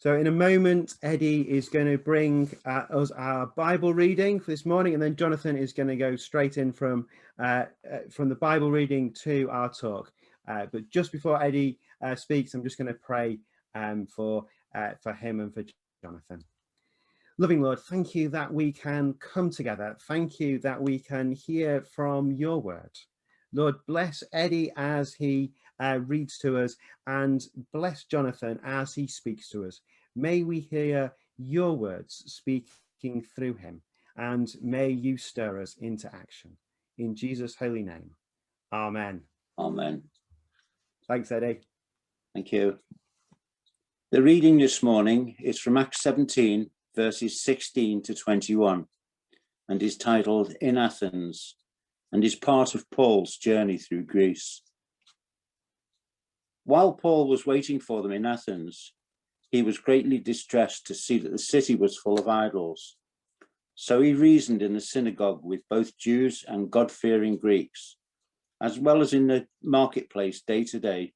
So in a moment, Eddie is going to bring us our Bible reading for this morning, and then Jonathan is going to go straight in from the Bible reading to our talk. But just before Eddie speaks, I'm just going to pray for him and for Jonathan. Loving Lord, thank you that we can come together. Thank you that we can hear from your word. Lord, bless Eddie as he reads to us, and bless Jonathan as he speaks to us. May we hear your words speaking through him, and may you stir us into action. In Jesus' holy name, amen. Amen. Thanks, Eddie. Thank you. The reading this morning is from Acts 17, verses 16 to 21, and is titled In Athens, and is part of Paul's journey through Greece. While Paul was waiting for them in Athens, he was greatly distressed to see that the city was full of idols. So he reasoned in the synagogue with both Jews and God-fearing Greeks, as well as in the marketplace day to day,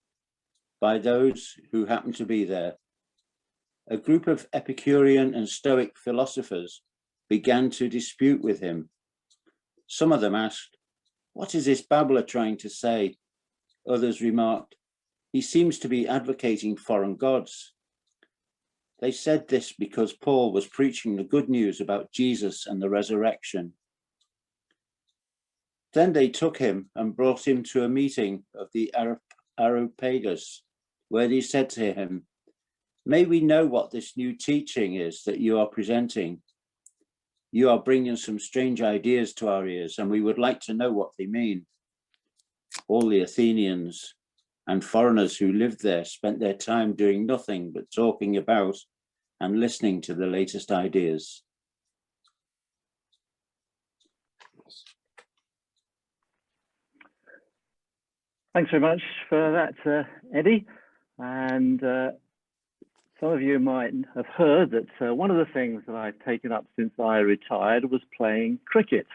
by those who happened to be there. A group of Epicurean and Stoic philosophers began to dispute with him. Some of them asked, "What is this babbler trying to say?" Others remarked, "He seems to be advocating foreign gods." They said this because Paul was preaching the good news about Jesus and the resurrection. Then they took him and brought him to a meeting of the Areopagus, where they said to him, "May we know what this new teaching is that you are presenting? You are bringing some strange ideas to our ears, and we would like to know what they mean." All the Athenians and foreigners who lived there spent their time doing nothing but talking about and listening to the latest ideas. Thanks very much for that, Eddie. And some of you might have heard that one of the things that I've taken up since I retired was playing cricket.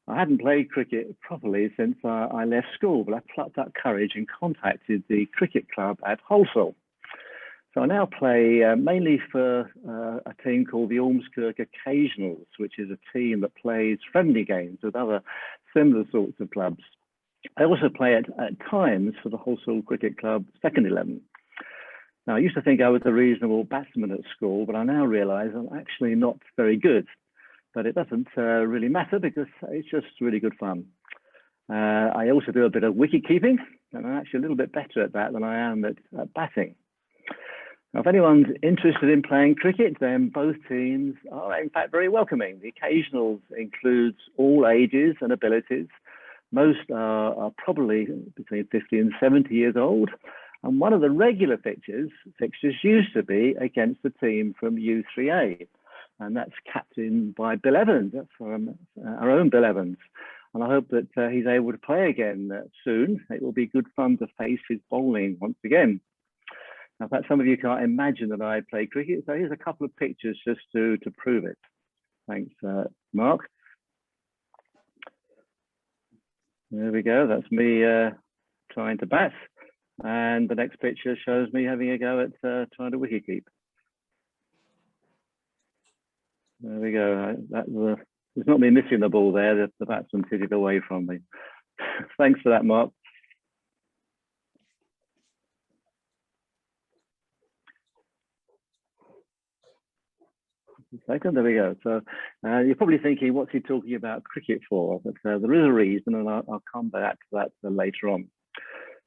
I hadn't played cricket properly since I left school, but I plucked up courage and contacted the cricket club at Hull. So I now play mainly for a team called the Ormskirk Occasionals, which is a team that plays friendly games with other similar sorts of clubs. I also play at times for the Hull Cricket Club second 11. Now, I used to think I was a reasonable batsman at school, but I now realise I'm actually not very good. But it doesn't really matter because it's just really good fun. I also do a bit of wicket keeping, and I'm actually a little bit better at that than I am at batting. Now, if anyone's interested in playing cricket, then both teams are in fact very welcoming. The Occasionals includes all ages and abilities. Most are probably between 50 and 70 years old. And one of the regular fixtures used to be against the team from U3A. And that's captained by Bill Evans, that's our own Bill Evans. And I hope that he's able to play again soon. It will be good fun to face his bowling once again. Now, in fact, some of you can't imagine that I play cricket, so here's a couple of pictures just to prove it. Thanks, Mark. There we go, that's me trying to bat. And the next picture shows me having a go at trying to wicket keep. There we go. It's not me missing the ball there. The batsman hit it away from me. Thanks for that, Mark. Second, there we go. So you're probably thinking, what's he talking about cricket for? But there is a reason, and I'll come back to that later on.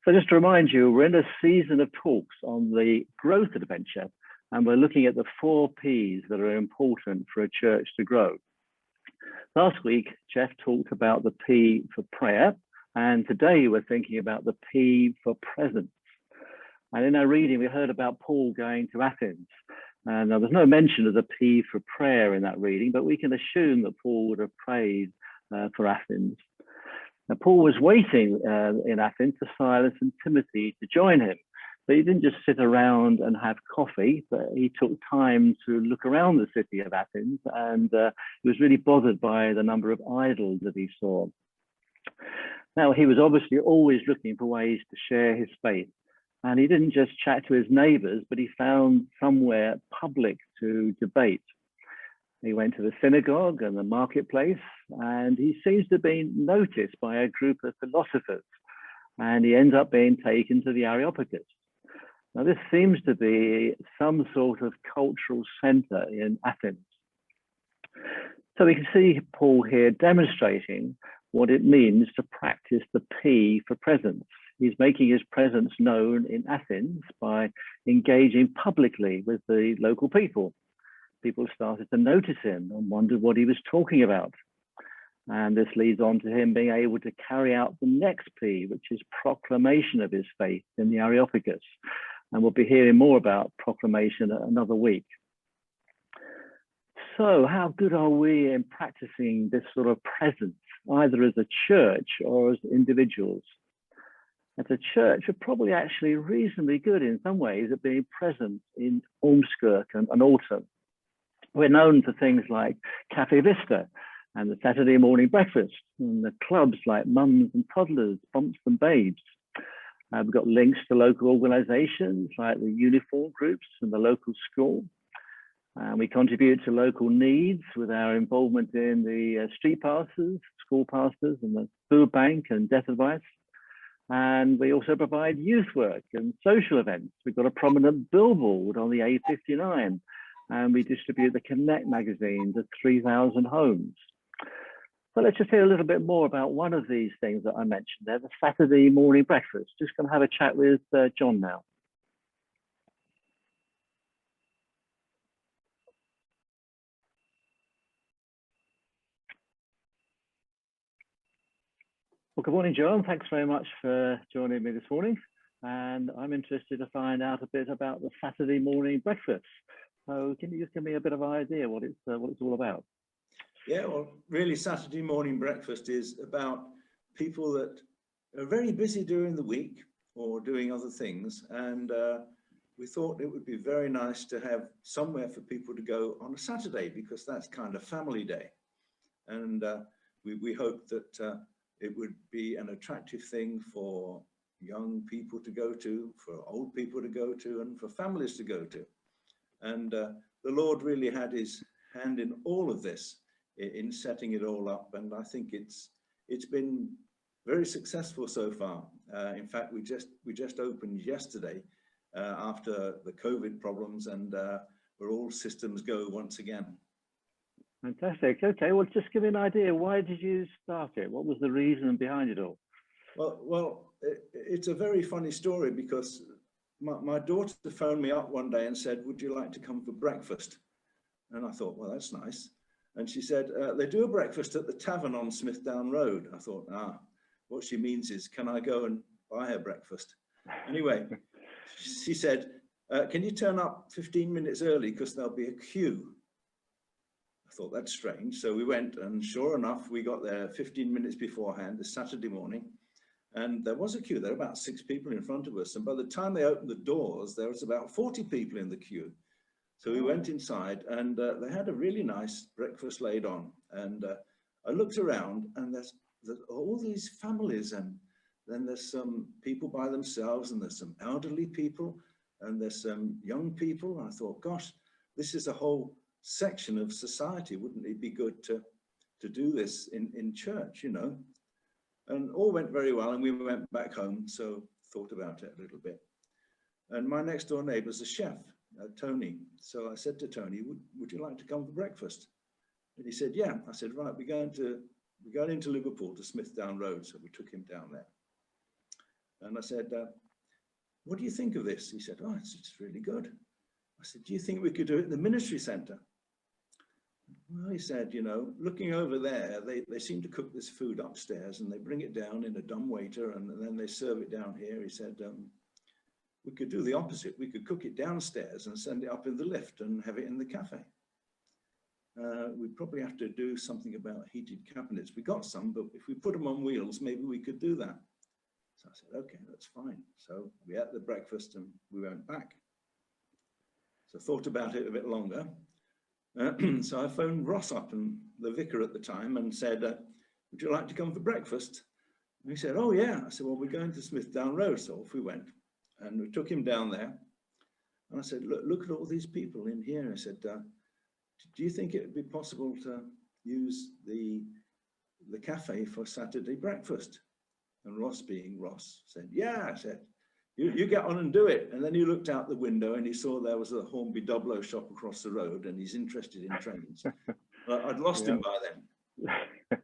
So just to remind you, we're in a season of talks on the growth adventure, and we're looking at the 4 Ps that are important for a church to grow. Last week, Jeff talked about the P for prayer, and today we're thinking about the P for presence. And in our reading, we heard about Paul going to Athens. And there's no mention of the P for prayer in that reading, but we can assume that Paul would have prayed for Athens. Now, Paul was waiting in Athens for Silas and Timothy to join him. So he didn't just sit around and have coffee, but he took time to look around the city of Athens, and he was really bothered by the number of idols that he saw. Now, he was obviously always looking for ways to share his faith. And he didn't just chat to his neighbors, but he found somewhere public to debate. He went to the synagogue and the marketplace, and he seems to have been noticed by a group of philosophers, and he ends up being taken to the Areopagus. Now, this seems to be some sort of cultural center in Athens. So we can see Paul here demonstrating what it means to practice the P for presence. He's making his presence known in Athens by engaging publicly with the local people. People started to notice him and wondered what he was talking about. And this leads on to him being able to carry out the next P, which is proclamation of his faith in the Areopagus. And we'll be hearing more about proclamation another week. So how good are we in practicing this sort of presence, either as a church or as individuals? As a church, we're probably actually reasonably good in some ways at being present in Ormskirk and Aughton. We're known for things like Cafe Vista and the Saturday morning breakfast, and the clubs like Mums and Toddlers, Bumps and Babes. We've got links to local organisations like the uniform groups and the local school. We contribute to local needs with our involvement in the street pastors, school pastors, and the food bank and death advice. And we also provide youth work and social events. We've got a prominent billboard on the A59, and we distribute the Connect magazine to 3,000 homes. So let's just hear a little bit more about one of these things that I mentioned there, the Saturday morning breakfast. Just going to have a chat with John now. Well, good morning, John. Thanks very much for joining me this morning. And I'm interested to find out a bit about the Saturday morning breakfast. So can you just give me a bit of an idea what it's all about? Yeah, well, really Saturday morning breakfast is about people that are very busy during the week or doing other things. And we thought it would be very nice to have somewhere for people to go on a Saturday, because that's kind of family day. And we hope that it would be an attractive thing for young people to go to, for old people to go to, and for families to go to. And the Lord really had his hand in all of this, in setting it all up. And I think it's been very successful so far. In fact, we just opened yesterday after the COVID problems, and we're all systems go once again. Fantastic. Okay, well, just give me an idea. Why did you start it? What was the reason behind it all? Well, it's a very funny story, because my daughter phoned me up one day and said, "Would you like to come for breakfast?" And I thought, well, that's nice. And she said, "They do a breakfast at the tavern on Smithdown Road." I thought, what she means is, can I go and buy her breakfast? Anyway, she said, "Can you turn up 15 minutes early, because there'll be a queue?" I thought, that's strange. So we went, and sure enough, we got there 15 minutes beforehand, this Saturday morning. And there was a queue. There were about 6 people in front of us. And by the time they opened the doors, there was about 40 people in the queue. So we went inside, and they had a really nice breakfast laid on. And I looked around, and there's all these families, and then there's some people by themselves, and there's some elderly people, and there's some young people. And I thought, gosh, this is a whole section of society. Wouldn't it be good to do this in church, you know? And all went very well, and we went back home, so thought about it a little bit. And my next door neighbour's a chef, Tony. So I said to Tony, would you like to come for breakfast? And he said, yeah. I said, right, we're going into Liverpool to Smithdown Road. So we took him down there. And I said, what do you think of this? He said, oh, it's really good. I said, do you think we could do it in the ministry centre? Well, he said, you know, looking over there, they seem to cook this food upstairs, and they bring it down in a dumbwaiter, and then they serve it down here. He said, we could do the opposite. We could cook it downstairs and send it up in the lift and have it in the cafe. We'd probably have to do something about heated cabinets. We got some, but if we put them on wheels, maybe we could do that. So I said, okay, that's fine. So we ate the breakfast and we went back. So I thought about it a bit longer. So I phoned Ross up, and the vicar at the time, and said, would you like to come for breakfast? And he said, oh yeah. I said, well, we're going to Smithdown Road. So off we went. And we took him down there. And I said, look at all these people in here. I said, do you think it would be possible to use the cafe for Saturday breakfast? And Ross, being Ross, said, yeah. I said, you get on and do it. And then he looked out the window and he saw there was a Hornby Doblo shop across the road, and he's interested in trains. I'd lost him by then.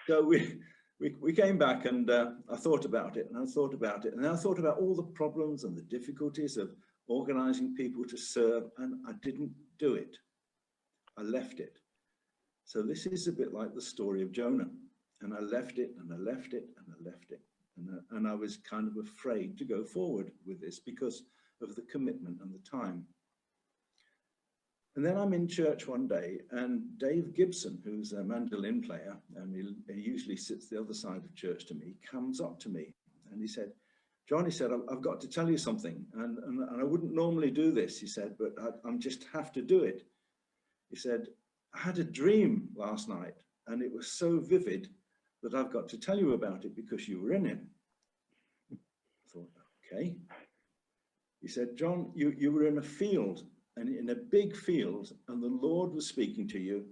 So we came back, and I thought about it, and I thought about it, and then I thought about all the problems and the difficulties of organizing people to serve, and I didn't do it. I left it. So this is a bit like the story of Jonah. And I left it, and I left it, and I left it. And I was kind of afraid to go forward with this because of the commitment and the time. And then I'm in church one day, and Dave Gibson, who's a mandolin player, and he usually sits the other side of church to me, comes up to me, and he said, John, he said, I've got to tell you something, and I wouldn't normally do this, he said, but I just have to do it. He said, I had a dream last night, and it was so vivid that I've got to tell you about it because you were in it. I thought, okay. He said, John, you were in a field, and in a big field, and the Lord was speaking to you,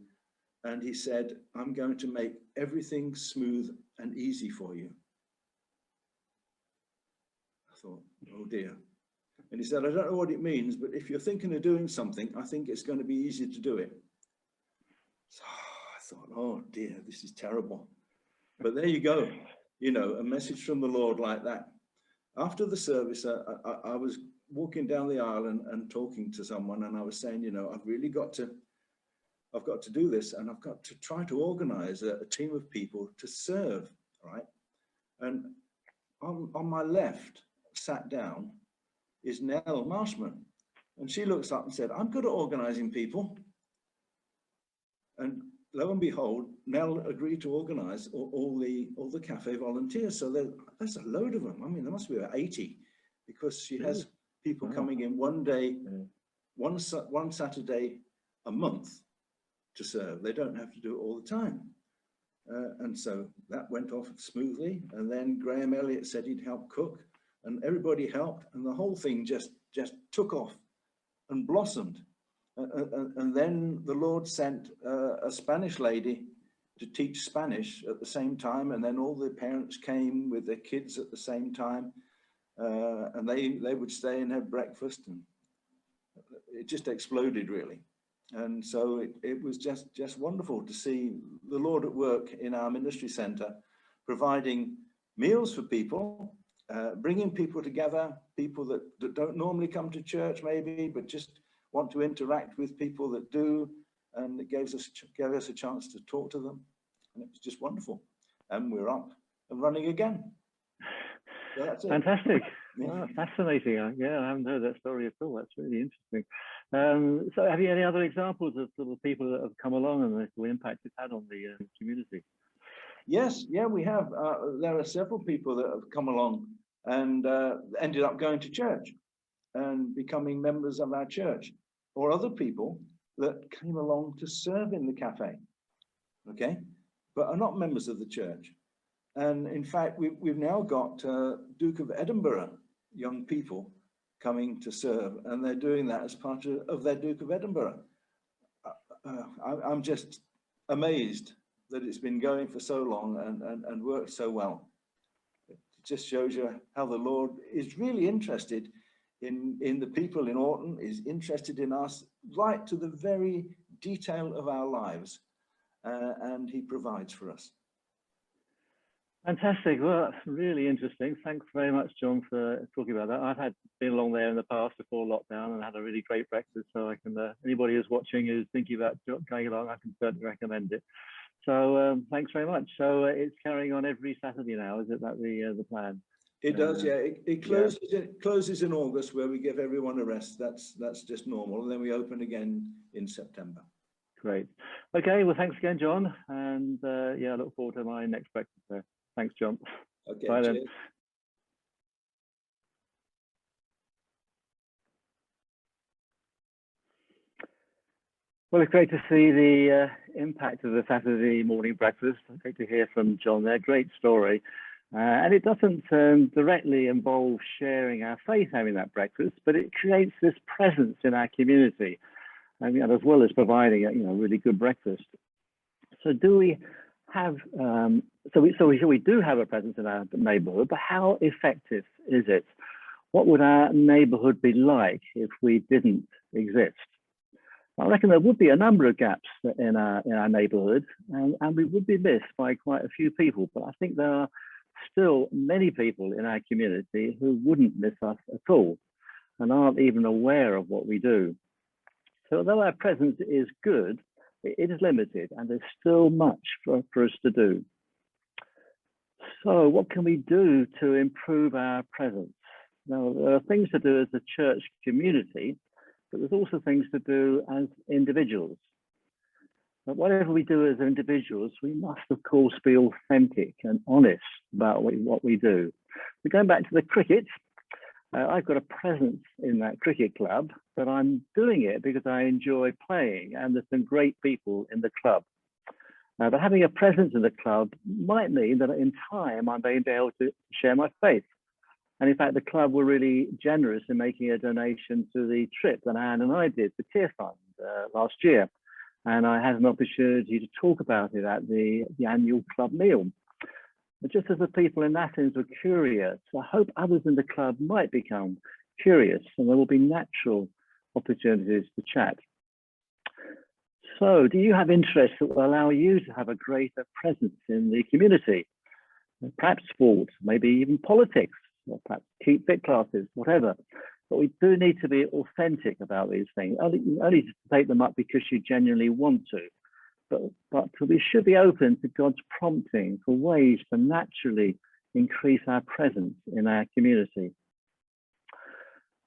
and he said, I'm going to make everything smooth and easy for you. I thought, oh dear. And he said, I don't know what it means, but if you're thinking of doing something, I think it's going to be easy to do it. So I thought, oh dear, this is terrible. But there you go, you know, a message from the Lord like that. After the service, I was walking down the aisle and talking to someone, and I was saying, you know, I've got to do this, and I've got to try to organize a team of people to serve, right? And on my left, sat down, is Nell Marshman. And she looks up and said, I'm good at organizing people. And lo and behold, Nell agreed to organize all the cafe volunteers. So there's a load of them. I mean, there must be about 80, because she has people coming in one day, one Saturday a month to serve. They don't have to do it all the time. And so that went off smoothly. And then Graham Elliott said he'd help cook, and everybody helped, and the whole thing just took off and blossomed. And then the Lord sent a Spanish lady to teach Spanish at the same time, and then all the parents came with their kids at the same time, and they would stay and have breakfast, and it just exploded really. And so it was just wonderful to see the Lord at work in our ministry centre, providing meals for people, bringing people together, people that don't normally come to church maybe, but just want to interact with people that do, and it gave us a chance to talk to them, and it was just wonderful. And we're up and running again. So that's it. Fantastic. Yeah. Wow, fascinating. Yeah, I haven't heard that story at all. That's really interesting. So have you any other examples of sort of people that have come along and the impact it's had on the community? Yes, yeah, we have. There are several people that have come along and ended up going to church and becoming members of our church, or other people that came along to serve in the cafe, okay, but are not members of the church. And in fact, we've now got Duke of Edinburgh young people coming to serve, and they're doing that as part of their Duke of Edinburgh. I'm just amazed that it's been going for so long and worked so well. It just shows you how the Lord is really interested in the people in Aughton, is interested in us right to the very detail of our lives, and he provides for us. Fantastic. Well, that's really interesting. Thanks very much, John, for talking about that. I've been along there in the past before lockdown and had a really great breakfast. So I can, anybody who's watching who's thinking about going along, I can certainly recommend it. So thanks very much. So it's carrying on every Saturday now. Is it that the plan? It does, yeah. It closes in August, where we give everyone a rest. That's just normal, and then we open again in September. Great. Okay. Well, thanks again, John. And yeah, I look forward to my next breakfast there. Thanks, John. Okay. Bye then. Cheers. Well, it's great to see the impact of the Saturday morning breakfast. Great to hear from John there. Great story. And it doesn't directly involve sharing our faith having that breakfast, but it creates this presence in our community, and as well as providing a really good breakfast. So do we have we do have a presence in our neighborhood, but how effective is it? What would our neighborhood be like if we didn't exist? I reckon there would be a number of gaps in our neighborhood, and we would be missed by quite a few people, but I think there are still many people in our community who wouldn't miss us at all and aren't even aware of what we do. So although our presence is good, it is limited, and there's still much for us to do. So what can we do to improve our presence? Now, there are things to do as a church community, but there's also things to do as individuals. But whatever we do as individuals, we must, of course, be authentic and honest about what we do. We're going back to the cricket. I've got a presence in that cricket club, but I'm doing it because I enjoy playing, and there's some great people in the club. But having a presence in the club might mean that in time I'm going to be able to share my faith. And in fact, the club were really generous in making a donation to the trip that Anne and I did, the Tear Fund, last year. And I had an opportunity to talk about it at the annual club meal. But just as the people in Athens were curious, I hope others in the club might become curious, and there will be natural opportunities to chat. So do you have interests that will allow you to have a greater presence in the community? Perhaps sports, maybe even politics, or perhaps keep fit classes, whatever. But we do need to be authentic about these things, only to take them up because you genuinely want to. But we should be open to God's prompting for ways to naturally increase our presence in our community.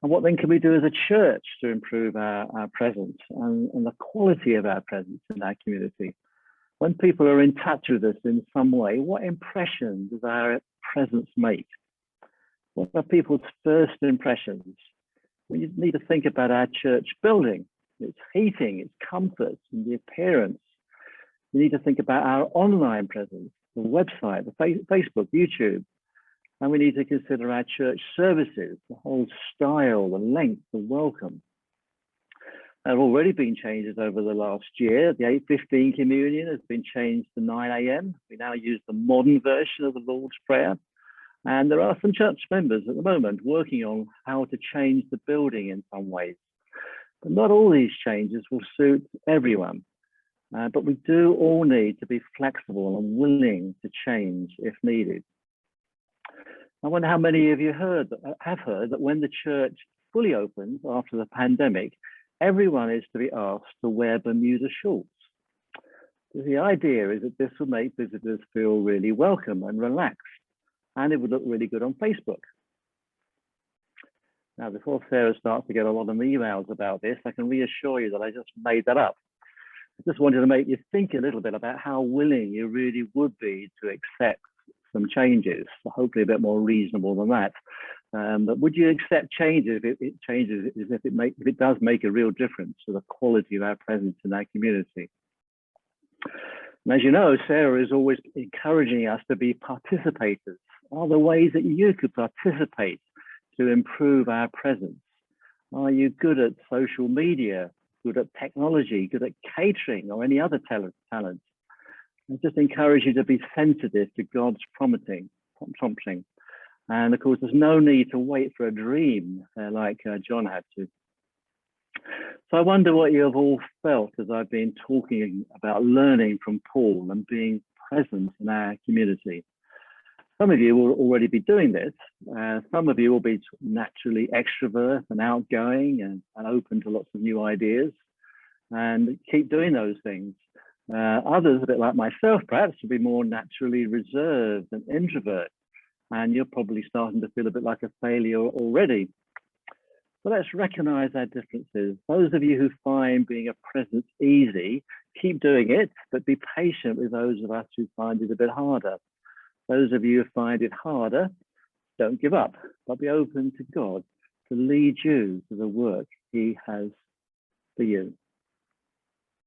And what then can we do as a church to improve our presence and the quality of our presence in our community? When people are in touch with us in some way, what impression does our presence make? What are people's first impressions? We need to think about our church building, its heating, its comfort, and the appearance. We need to think about our online presence, the website, the Facebook, YouTube. And we need to consider our church services, the whole style, the length, the welcome. There have already been changes over the last year. The 8:15 communion has been changed to 9 a.m. We now use the modern version of the Lord's Prayer. And there are some church members at the moment working on how to change the building in some ways. But not all these changes will suit everyone. But we do all need to be flexible and willing to change if needed. I wonder how many of you have heard that when the church fully opens after the pandemic, everyone is to be asked to wear Bermuda shorts. The idea is that this will make visitors feel really welcome and relaxed, and it would look really good on Facebook. Now, before Sarah starts to get a lot of emails about this, I can reassure you that I just made that up. I just wanted to make you think a little bit about how willing you really would be to accept some changes, hopefully a bit more reasonable than that. But would you accept changes if it does make a real difference to the quality of our presence in our community? And as you know, Sarah is always encouraging us to be participators. Are there ways that you could participate to improve our presence? Are you good at social media, good at technology, good at catering, or any other talent? I just encourage you to be sensitive to God's prompting. And of course, there's no need to wait for a dream like John had to. So I wonder what you have all felt as I've been talking about learning from Paul and being present in our community. Some of you will already be doing this. Some of you will be naturally extrovert and outgoing and open to lots of new ideas, and keep doing those things. Others, a bit like myself, perhaps, will be more naturally reserved and introvert, and you're probably starting to feel a bit like a failure already. So let's recognize our differences. Those of you who find being a presence easy, keep doing it, but be patient with those of us who find it a bit harder. Those of you who find it harder, don't give up, but be open to God to lead you to the work He has for you.